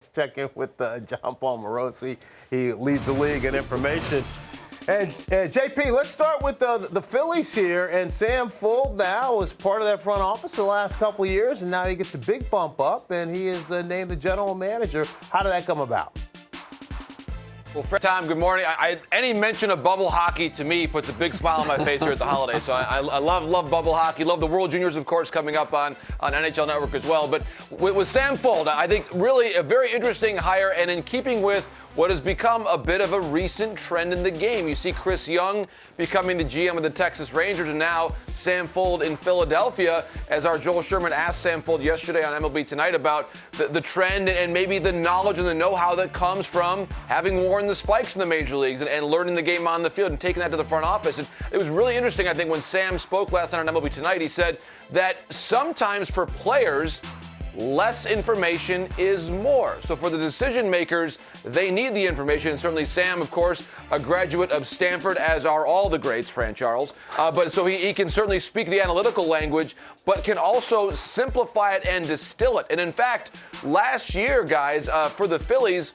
Let's check in with John Paul Morosi. He leads the league in information. And JP, let's start with the Phillies here. And Sam Fuld now was part of that front office the last couple of years, and now he gets a big bump up, and he is named the general manager. How did that come about? Well, Tom, good morning. Any mention of bubble hockey to me puts a big smile on my face here at the holidays. So I love bubble hockey. Love the World Juniors, of course, coming up on NHL Network as well. But with Sam Fuld, I think really a very interesting hire, and in keeping with what has become a bit of a recent trend in the game. You see Chris Young becoming the GM of the Texas Rangers, and now Sam Fuld in Philadelphia, as our Joel Sherman asked Sam Fuld yesterday on MLB Tonight about the trend and maybe the knowledge and the know-how that comes from having worn the spikes in the major leagues and learning the game on the field and taking that to the front office. And it was really interesting, I think, when Sam spoke last night on MLB Tonight. He said that sometimes for players, less information is more. So for the decision makers, they need the information. And certainly Sam, of course, a graduate of Stanford, as are all the greats, Fran Charles. But so he can certainly speak the analytical language, but can also simplify it and distill it. And in fact, last year, guys, for the Phillies,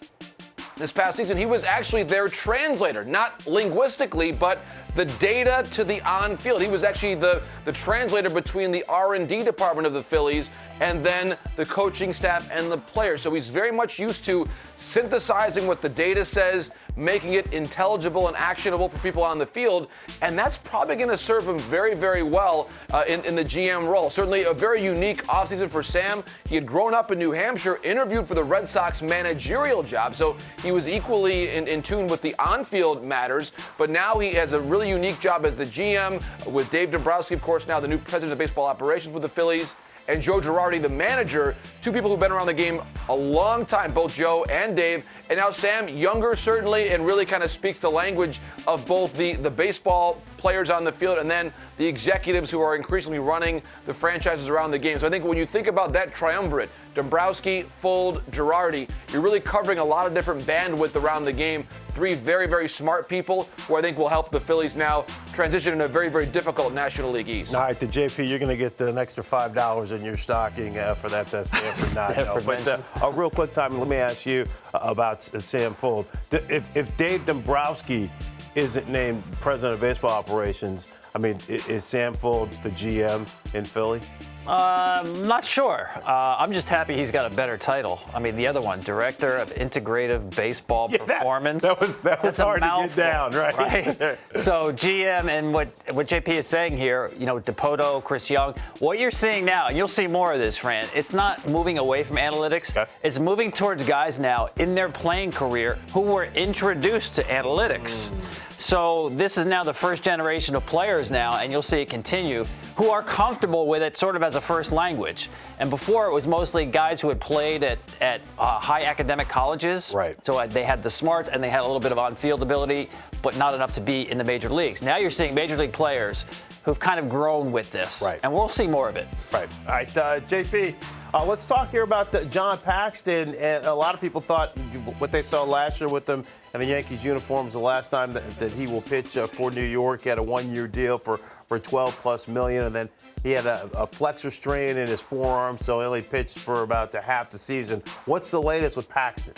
this past season, he was actually their translator, not linguistically, but the data to the on-field. He was actually the translator between the R&D department of the Phillies and then the coaching staff and the players. So he's very much used to synthesizing what the data says, making it intelligible and actionable for people on the field, and that's probably going to serve him very, very well in the GM role. Certainly a very unique offseason for Sam. He had grown up in New Hampshire, interviewed for the Red Sox managerial job, so he was equally in tune with the on-field matters, but now he has a really unique job as the GM with Dave Dombrowski, of course, now the new president of baseball operations with the Phillies, and Joe Girardi, the manager, two people who've been around the game a long time, both Joe and Dave. And now Sam, younger certainly, and really kind of speaks the language of both the baseball players on the field and then the executives who are increasingly running the franchises around the game. So I think when you think about that triumvirate, Dombrowski, Fuld, Girardi, you're really covering a lot of different bandwidth around the game. Three very, very smart people who I think will help the Phillies now transition in a very, very difficult National League East. All right, the JP, you're going to get an extra $5 in your stocking for that Stanford nod. But real quick time, let me ask you about Sam Fuld. If Dave Dombrowski isn't named president of baseball operations, I mean, is Sam Fuld the GM in Philly? Not sure. I'm just happy he's got a better title. I mean, the other one, Director of Integrative Baseball Performance. That was hard to get down, right? So GM, and what JP is saying here, Dipoto, Chris Young, what you're seeing now, and you'll see more of this, Fran, it's not moving away from analytics. Okay. It's moving towards guys now in their playing career who were introduced to analytics. So this is now the first generation of players now, and you'll see it continue, who are comfortable with it sort of as a first language. And before, it was mostly guys who had played at high academic colleges. Right. So they had the smarts and they had a little bit of on-field ability, but not enough to be in the major leagues. Now you're seeing major league players who've kind of grown with this. Right. And we'll see more of it. Right. All right, JP, let's talk here about John Paxton. And a lot of people thought what they saw last year with him in the Yankees uniforms the last time that he will pitch for New York. He had a one-year deal for $12+ million, and then he had a flexor strain in his forearm, so he only pitched for about half the season. What's the latest with Paxton?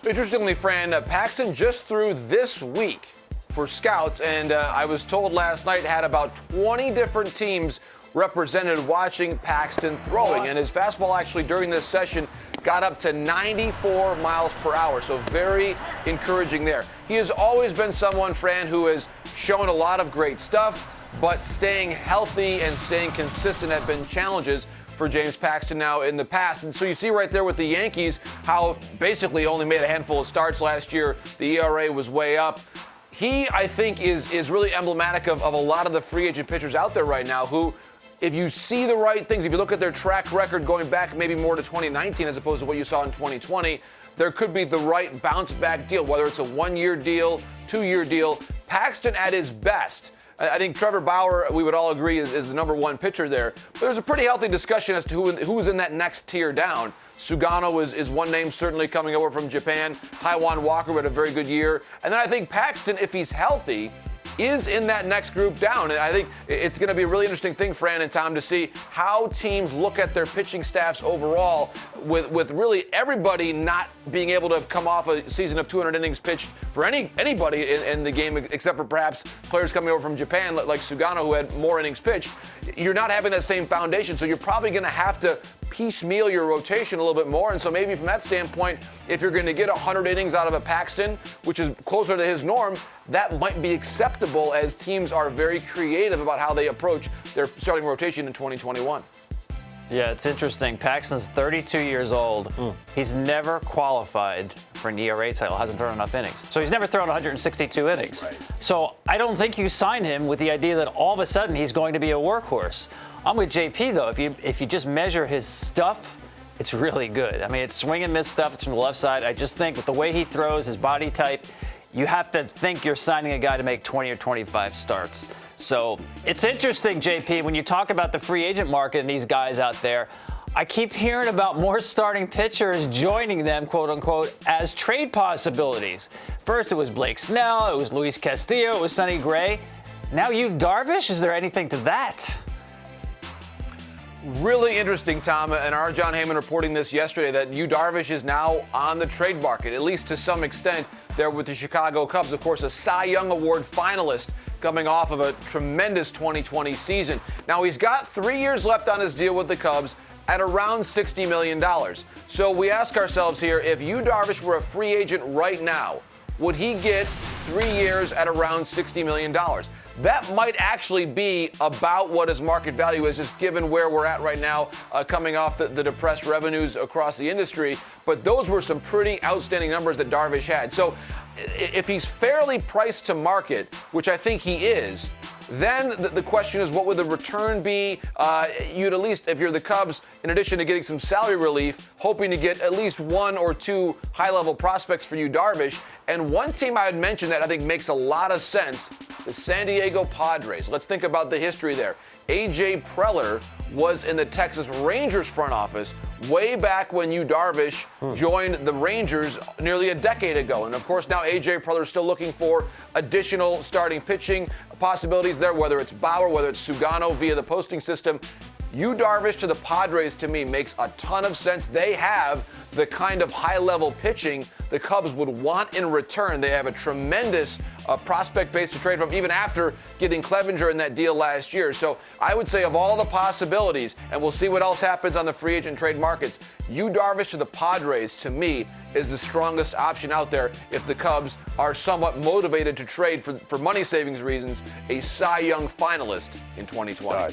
Interestingly, Fran, Paxton just threw this week for scouts, and I was told last night had about 20 different teams represented watching Paxton throwing, and his fastball actually during this session got up to 94 miles per hour, so very encouraging there. He has always been someone, Fran, who has shown a lot of great stuff, but staying healthy and staying consistent have been challenges for James Paxton now in the past. And so you see right there with the Yankees how basically only made a handful of starts last year. The ERA was way up. He, I think, is really emblematic of a lot of the free agent pitchers out there right now who, if you see the right things, if you look at their track record going back maybe more to 2019 as opposed to what you saw in 2020, there could be the right bounce-back deal, whether it's a one-year deal, two-year deal. Paxton at his best, I think Trevor Bauer, we would all agree, is the number one pitcher there. But there's a pretty healthy discussion as to who's in that next tier down. Sugano is one name certainly coming over from Japan. Taijuan Walker had a very good year. And then I think Paxton, if he's healthy, is in that next group down. And I think it's going to be a really interesting thing, Fran and Tom, to see how teams look at their pitching staffs overall, with really everybody not being able to have come off a season of 200 innings pitched for anybody in the game, except for perhaps players coming over from Japan like Sugano, who had more innings pitched. You're not having that same foundation, so you're probably going to have to piecemeal your rotation a little bit more. And so maybe from that standpoint, if you're going to get 100 innings out of a Paxton, which is closer to his norm, that might be acceptable, as teams are very creative about how they approach their starting rotation in 2021. Yeah, it's interesting. Paxton's 32 years old. He's never qualified for an ERA title, hasn't thrown enough innings. So he's never thrown 162 innings. Right. So I don't think you sign him with the idea that all of a sudden he's going to be a workhorse. I'm with JP, though. If you just measure his stuff, it's really good. I mean, it's swing and miss stuff. It's from the left side. I just think with the way he throws, his body type, you have to think you're signing a guy to make 20 or 25 starts. So it's interesting, JP, when you talk about the free agent market and these guys out there, I keep hearing about more starting pitchers joining them, quote unquote, as trade possibilities. First it was Blake Snell, it was Luis Castillo, it was Sonny Gray. Now you, Darvish, is there anything to that? Really interesting, Tom, and our John Heyman reporting this yesterday, that Yu Darvish is now on the trade market, at least to some extent, there with the Chicago Cubs. Of course, a Cy Young Award finalist coming off of a tremendous 2020 season. Now, he's got 3 years left on his deal with the Cubs at around $60 million. So we ask ourselves here, if Yu Darvish were a free agent right now, would he get 3 years at around $60 million? That might actually be about what his market value is, just given where we're at right now, coming off the depressed revenues across the industry. But those were some pretty outstanding numbers that Darvish had. So if he's fairly priced to market, which I think he is, then the question is, what would the return be? You'd at least, if you're the Cubs, in addition to getting some salary relief, hoping to get at least one or two high-level prospects for Yu Darvish. And one team I would mention that I think makes a lot of sense, the San Diego Padres. Let's think about the history there. A.J. Preller was in the Texas Rangers front office way back when Yu Darvish joined the Rangers nearly a decade ago. And of course, now A.J. Preller is still looking for additional starting pitching possibilities there, whether it's Bauer, whether it's Sugano via the posting system. Yu Darvish to the Padres, to me, makes a ton of sense. They have the kind of high-level pitching the Cubs would want in return. They have a tremendous prospect base to trade from, even after getting Clevenger in that deal last year. So I would say, of all the possibilities, and we'll see what else happens on the free agent trade markets, Yu Darvish to the Padres, to me, is the strongest option out there if the Cubs are somewhat motivated to trade for money savings reasons a Cy Young finalist in 2020.